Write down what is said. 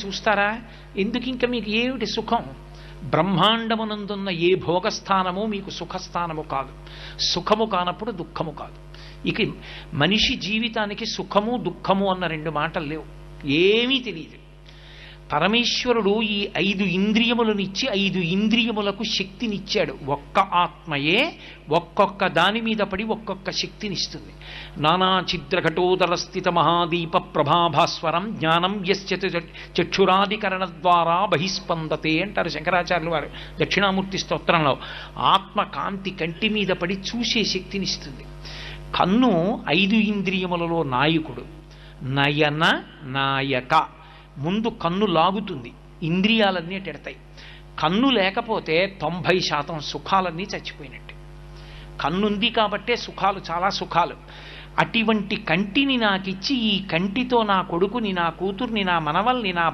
చూస్తారా? ఎందుకు ఇంకా మీకు ఏమిటి సుఖం? బ్రహ్మాండమునందున్న ఏ భోగస్థానము మీకు సుఖస్థానము కాదు. సుఖము కానప్పుడు దుఃఖము కాదు. ఇక మనిషి జీవితానికి సుఖము దుఃఖము అన్న రెండు మాటలు లేవు. ఏమీ తెలియదు. పరమేశ్వరుడు ఈ 5 ఇంద్రియములనిచ్చి 5 ఇంద్రియములకు శక్తినిచ్చాడు. ఒక్క ఆత్మయే ఒక్కొక్క దాని మీద పడి ఒక్కొక్క శక్తినిస్తుంది. నానా చిద్రఘటోదర స్థిత మహాదీప ప్రభాభాస్వరం జ్ఞానం యస్య చక్షురాదికరణ ద్వారా బహిస్పందతే అంటారు శంకరాచార్యులు వారు దక్షిణామూర్తి స్తోత్రంలో. ఆత్మ కాంతి కంటి మీద పడి చూసే శక్తినిస్తుంది. కన్ను 5 ఇంద్రియములలో నాయకుడు. నయన నాయక. ముందు కన్ను లాగుతుంది, ఇంద్రియాలన్నీ టెడతాయి. కన్ను లేకపోతే 90% సుఖాలన్నీ చచ్చిపోయినట్టు. కన్నుంది కాబట్టే సుఖాలు, చాలా సుఖాలు. అటువంటి కంటిని నాకిచ్చి ఈ కంటితో నా కొడుకుని, నా కూతుర్ని, నా మనవల్ని, నా